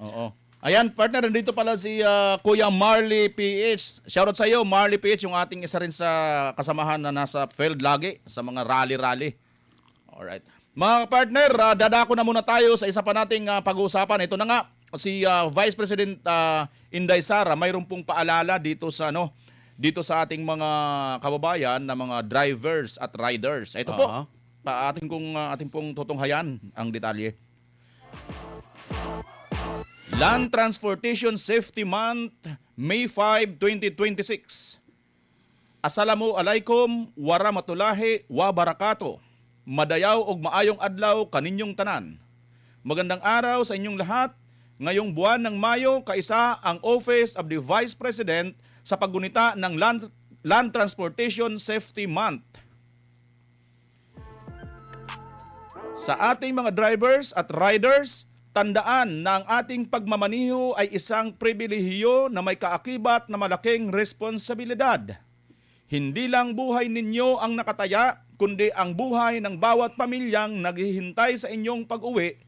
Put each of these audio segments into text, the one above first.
Oo. Ayan, partner, nandito pala si Kuya Marley PH. Shoutout sa iyo, Marley PH, yung ating isa rin sa kasamahan na nasa field lagi sa mga rally-rally. Alright. Mga partner, dadako na muna tayo sa isa pa nating pag-uusapan. Ito na nga, si Vice President Inday Sara, mayroon pong paalala dito sa dito sa ating mga kababayan na mga drivers at riders. Ito po, ating pong tutunghayan ang detalye. Land Transportation Safety Month, May 5, 2026. Assalamualaikum warahmatullahi wabarakatuh. Madayaw og maayong adlaw kaninyong tanan. Magandang araw sa inyong lahat. Ngayong buwan ng Mayo, kaisa ang Office of the Vice President sa paggunita ng Land Transportation Safety Month. Sa ating mga drivers at riders, tandaan na ang ating pagmamaniho ay isang pribilehiyo na may kaakibat na malaking responsibilidad. Hindi lang buhay ninyo ang nakataya, kundi ang buhay ng bawat pamilyang naghihintay sa inyong pag-uwi.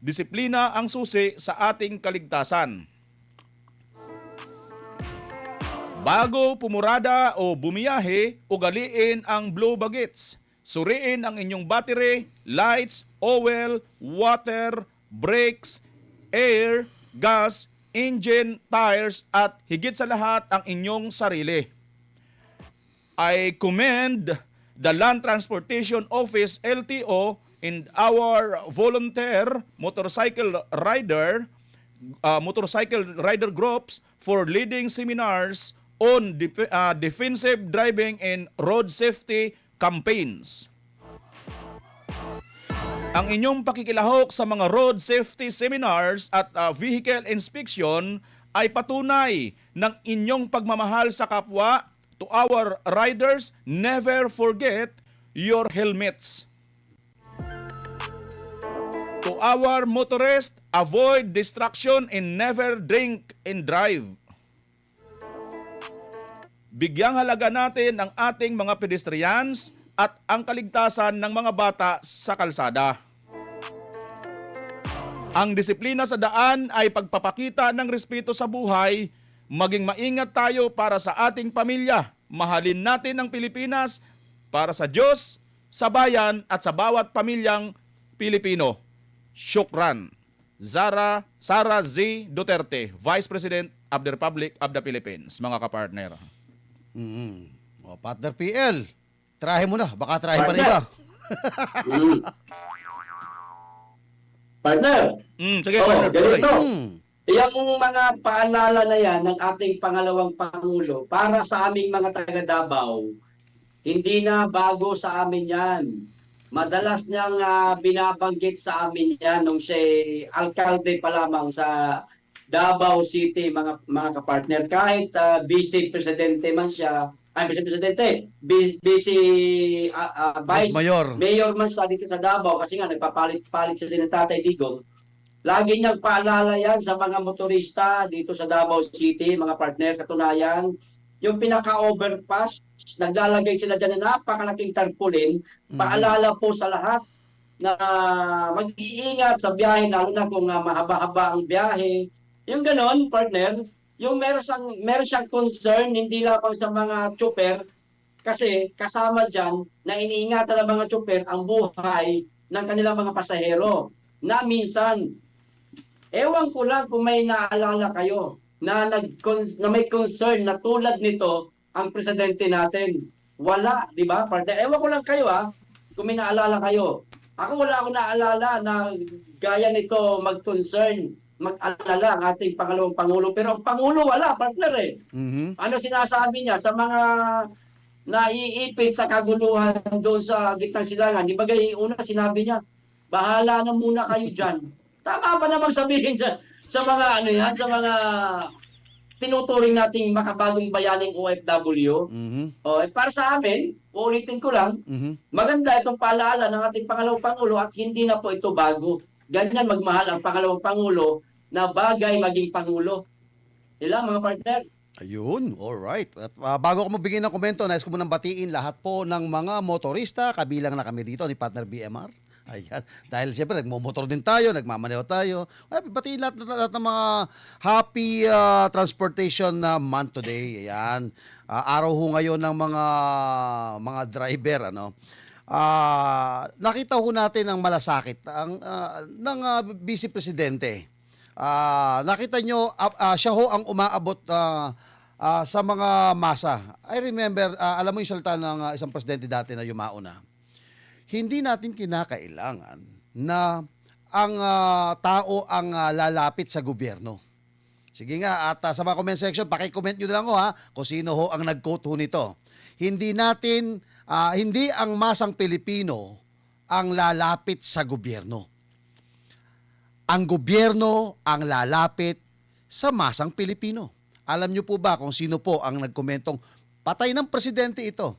Disiplina ang susi sa ating kaligtasan. Bago pumurada o bumiyahe, ugaliin ang blue bagets. Suriin ang inyong battery, lights, oil, water, brakes, air, gas, engine, tires, at higit sa lahat ang inyong sarili. I commend the Land Transportation Office LTO and our volunteer motorcycle rider groups for leading seminars on defensive driving and road safety campaigns. Ang inyong pakikilahok sa mga road safety seminars at vehicle inspection ay patunay ng inyong pagmamahal sa kapwa. To our riders, never forget your helmets. To our motorists, avoid distraction and never drink and drive. Bigyang halaga natin ang ating mga pedestrians at ang kaligtasan ng mga bata sa kalsada. Ang disiplina sa daan ay pagpapakita ng respeto sa buhay. Maging maingat tayo para sa ating pamilya. Mahalin natin ang Pilipinas para sa Diyos, sa bayan at sa bawat pamilyang Pilipino. Shukran. Sara Z. Duterte, Vice President of the Republic of the Philippines. Mga kapartner. O, Partner PL, tirahin mo na. Baka tirahin pa na iba. Partner. Sige, partner. Ganito. Yung mga paalala na yan ng ating pangalawang Pangulo para sa aming mga taga Davao, hindi na bago sa amin yan. Madalas niyang binabanggit sa amin yan nung siya alkalde pa lamang sa Davao City, mga kapartner. Kahit Vice Presidente man siya, Vice Presidente, Vice Mayor man siya dito sa Davao kasi nga nagpapalit-palit siya din ng Tatay Digong. Lagi niyang paalala yan sa mga motorista dito sa Davao City, mga partner. Katunayan, yung pinaka-overpass, naglalagay sila dyan na napakalaking tarpaulin. Paalala po sa lahat na mag-iingat sa biyahe, lalo na kung mahaba-haba ang biyahe. Yung ganon, partner, yung meron siyang concern, hindi lamang sa mga tsuper, kasi kasama dyan na iniingatan ng mga tsuper ang buhay ng kanilang mga pasahero. Na minsan, ewan ko lang kung may naalala kayo na may concern na tulad nito ang presidente natin. Wala, di ba? Ewan ko lang kayo kung may naalala kayo. Ako wala akong naalala na gaya nito mag-concern, mag-alala ang ating pangalawang Pangulo. Pero ang Pangulo wala, partner . Ano sinasabi niya sa mga naiipit sa kaguluhan doon sa gitnang silangan? Di ba una sinabi niya, bahala na muna kayo dyan. Tama ba namang sabihin sa mga sa mga tinuturing nating makabagong bayaning OFW? Para sa amin, uulitin ko lang, maganda itong paalaala ng ating pangalawang Pangulo at hindi na po ito bago. Ganyan magmahal ang pangalawang Pangulo na bagay maging Pangulo. Sila mga partner. Ayun, alright. At bago ko magbigay ng komento, nais ko munang batiin lahat po ng mga motorista, kabilang na kami dito ni Partner BMR. Ayan. Dahil siyempre, nagmumotor din tayo, nagmamaneho tayo. Ay, pati lahat ng mga happy transportation month today. Ayan. Araw ho ngayon ng mga driver, ano. Nakita ho natin ang malasakit ng Vice Presidente. Nakita nyo, siya ho ang umaabot sa mga masa. I remember, alam mo yung salita ng isang presidente dati na yumauna. Hindi natin kinakailangan na ang tao ang lalapit sa gobyerno. Sige nga, at sa mga comment section, paki-comment nyo na lang kung sino ho ang nag-quote ho nito. Hindi ang masang Pilipino ang lalapit sa gobyerno. Ang gobyerno ang lalapit sa masang Pilipino. Alam nyo po ba kung sino po ang nagkomentong patay ng presidente ito?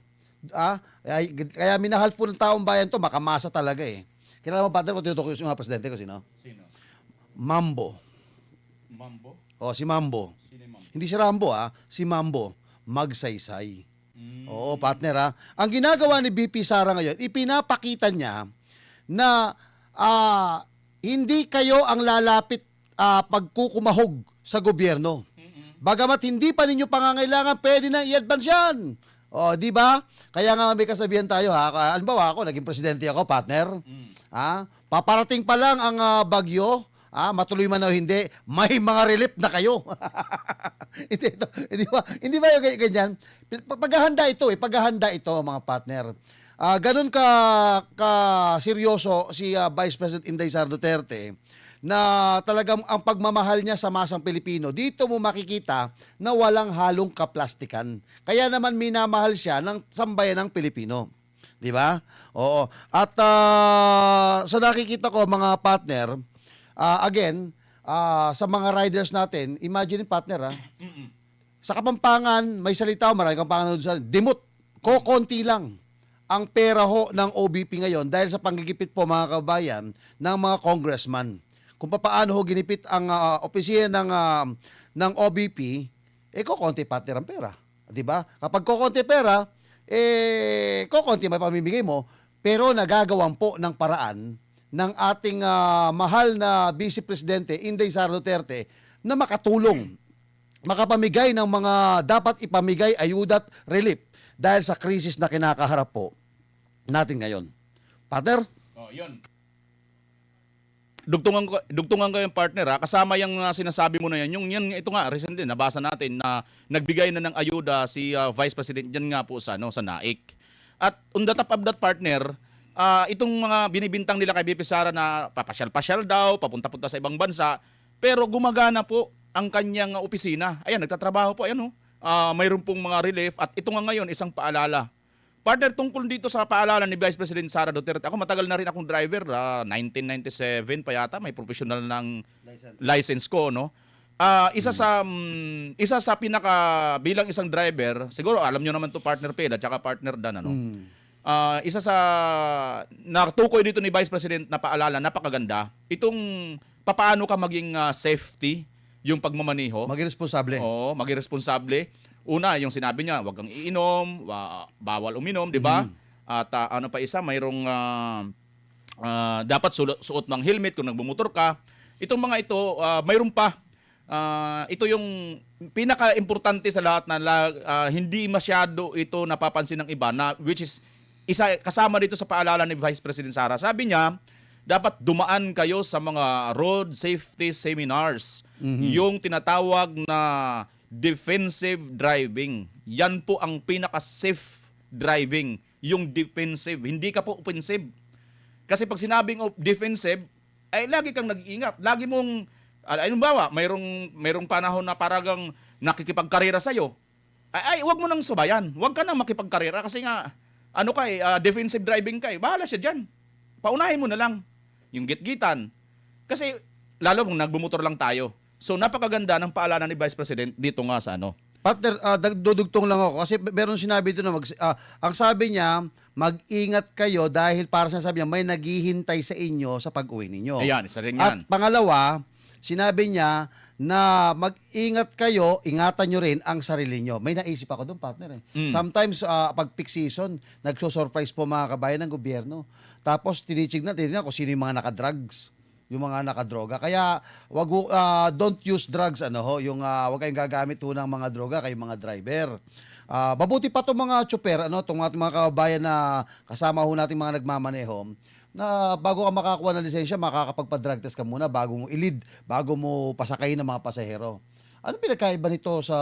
Kaya minahal po ng taong bayan to, makamasa talaga eh. Kilala mo, Pater, kung tinutukoy yung mga presidente ko, sino? Sino? Mambo. Mambo? Si Mambo. Sino yung Mambo? Hindi si Rambo, si Mambo. Magsaysay. Oo, partner, Ang ginagawa ni BP Sara ngayon, ipinapakita niya na hindi kayo ang lalapit pagkukumahog sa gobyerno. Bagamat hindi pa ninyo pangangailangan, pwede na i-advance yan. Di ba? Kaya nga may kasabihan tayo halimbawa ako, naging presidente ako, partner. Paparating pa lang ang bagyo, matuloy man o hindi, may mga relief na kayo. Hindi ba yung ganyan? Paghahanda ito mga partner. Ganun ka seryoso si Vice President Inday Sara Duterte na talagang ang pagmamahal niya sa masang Pilipino. Dito mo makikita na walang halong kaplastikan. Kaya naman minamahal siya ng sambayan ng Pilipino. Di ba? Oo. At sa nakikita ko mga partner, again, sa mga riders natin, imagine partner sa Kapampangan, may salita ko, maraming Kapampangan doon sa dimut, kokonti lang ang pera ho ng OBP ngayon dahil sa panggigipit po mga kabayan ng mga congressman. Kung paano ho ginipit ang opisina ng OBP, kokonti partner ang pera. Diba? Kapag kokonti pera, kokonti may pamimigay mo, pero nagagawan po ng paraan ng ating mahal na Vice Presidente Inday Sara Duterte na makatulong, makapamigay ng mga dapat ipamigay ayuda at relief dahil sa krisis na kinakaharap po natin ngayon. Partner? Yun. Dugtungan ko yung partner kasama yung sinasabi mo na yan. Ito nga recent din nabasa natin na nagbigay na ng ayuda si Vice President diyan nga po sa NAIC. At on the top of that partner, itong mga binibintang nila kay BP Sara na papasyal-pasyal daw, papunta-punta sa ibang bansa, pero gumagana po ang kanyang opisina. Ayan, nagtatrabaho po, mayroon pong mga relief at ito nga ngayon isang paalala. Partner, tungkol dito sa paalala ni Vice President Sara Duterte, ako matagal na rin akong driver, 1997 pa yata, may professional ng license ko, no? Isa sa pinaka bilang isang driver, siguro alam niyo naman to partner Ped at saka partner Dan, ano? Isa sa natukoy dito ni Vice President na paalala, napakaganda, itong papaano ka maging safety yung pagmamaniho. Maging responsable. Oo, maging responsable. Una, yung sinabi niya, wag kang iinom, bawal uminom, di ba? At ano pa isa, mayroong dapat suot ng helmet kung nagbumotor ka. Itong mga ito, mayroon pa. Ito yung pinaka-importante sa lahat na hindi masyado ito napapansin ng iba, na, which is isa kasama dito sa paalala ni Vice President Sara. Sabi niya, dapat dumaan kayo sa mga road safety seminars. Yung tinatawag na defensive driving. Yan po ang pinaka-safe driving, yung defensive. Hindi ka po offensive. Kasi pag sinabing defensive, ay lagi kang nag-iingat. Lagi mong, halimbawa, mayroong panahon na paragang nakikipagkarera sa'yo. Ay, wag mo nang subayan. Wag ka nang makipagkarera kasi nga, defensive driving ka. Bahala siya dyan. Paunahin mo na lang yung gitgitan. Kasi, lalo kung nagbumotor lang tayo. So, napakaganda ng paalala ni Vice President dito nga sa Partner, dudugtong lang ako kasi meron sinabi dito na ang sabi niya, mag-ingat kayo dahil para sa sabi niya, may naghihintay sa inyo sa pag-uwi ninyo. Ayan, isa rin yan. At pangalawa, sinabi niya na mag-ingat kayo, ingatan nyo rin ang sarili nyo. May naisip ako doon, partner. Sometimes, pag peak season, nagsusurprise po mga kabayan ng gobyerno. Tapos, tinitignan kung sino yung mga nakadrugs, yung mga nakadroga. Kaya, don't use drugs, wag kayong gagamit ho ng mga droga, kayong mga driver. Mabuti pa itong mga tsuper, itong mga kababayan na kasama ho natin mga nagmamaneho, na bago ka makakuha ng lisensya, makakapagpa-drug test ka muna bago mo ilid, bago mo pasakayin ng mga pasahero. Ano pinagkaiba nito sa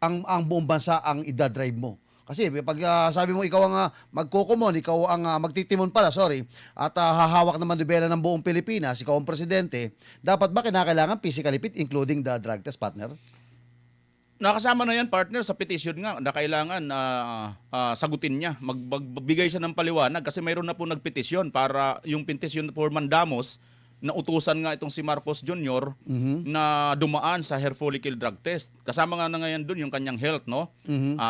ang buong bansa ang idadrive mo? Kasi pag sabi mo ikaw ang magkukumon, ikaw ang magtitimon pala, at hahawak ng manubela ng buong Pilipinas, ikaw ang presidente, dapat ba kinakailangan physically fit including the drug test, partner? Nakasama na yan, partner, sa petition nga na kailangan sagutin niya. Magbigay siya ng paliwanag kasi mayroon na po nagpetisyon para yung petisyon for mandamos na utusan nga itong si Marcos Jr. na dumaan sa hair follicle drug test. Kasama nga na ngayon doon yung kanyang health, no?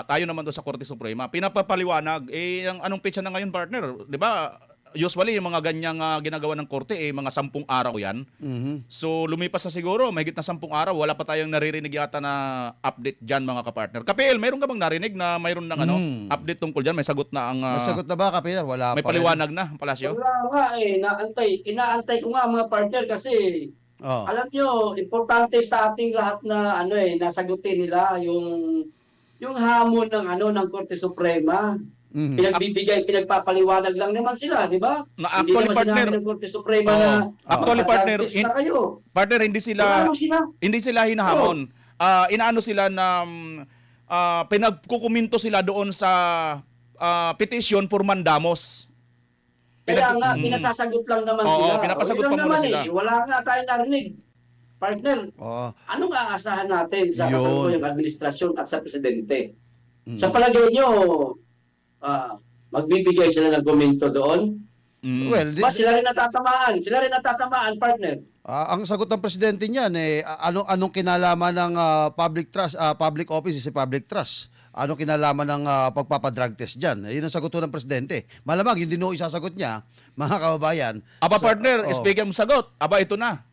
Tayo naman doon sa Korte Suprema. Pinapapaliwanag, anong petsa na ngayon, partner? Di ba? Usually, yung mga ganyang ginagawa ng korte, mga 10 araw yan. So, lumipas na siguro, mahigit na 10 araw, wala pa tayong naririnig yata na update dyan, mga kapartner. Kapil, mayroon ka bang narinig na mayroon ng update tungkol dyan? May sagot na ang... May sagot na ba, Kapil? Wala may pa paliwanag na, Palasyo? Wala nga inaantay ko nga mga partner kasi Oh. alam nyo, importante sa ating lahat na nasagutin nila yung hamon ng Korte Suprema. Pinagpapaliwanag lang naman sila, di ba? Hindi Actually, naman partner, sinabi ng Korte Suprema na actually, partner, mag-adjust na kayo. partner, Wala hindi sila hinahamon. Inaano sila na pinagkukuminto sila doon sa petition for mandamos. Kaya nga, pinasasagot lang naman sila. Pinapasagot Yun pa lang muna naman sila. Wala nga tayong narinig. Partner, anong aasahan natin sa kasalukuyang administrasyon at sa presidente? Sa palagay nyo, magbibigay sila ng komento doon? Well, Ba, sila rin natatamaan, partner. ang sagot ng presidente niyan anong kinalaman ng public trust, public office is public trust. Anong kinalaman ng pagpapadrug test diyan? Yun ang sagot ng presidente. Malamang yun din isasagot niya, mga kababayan. Partner, speaking mo sagot. Ito na.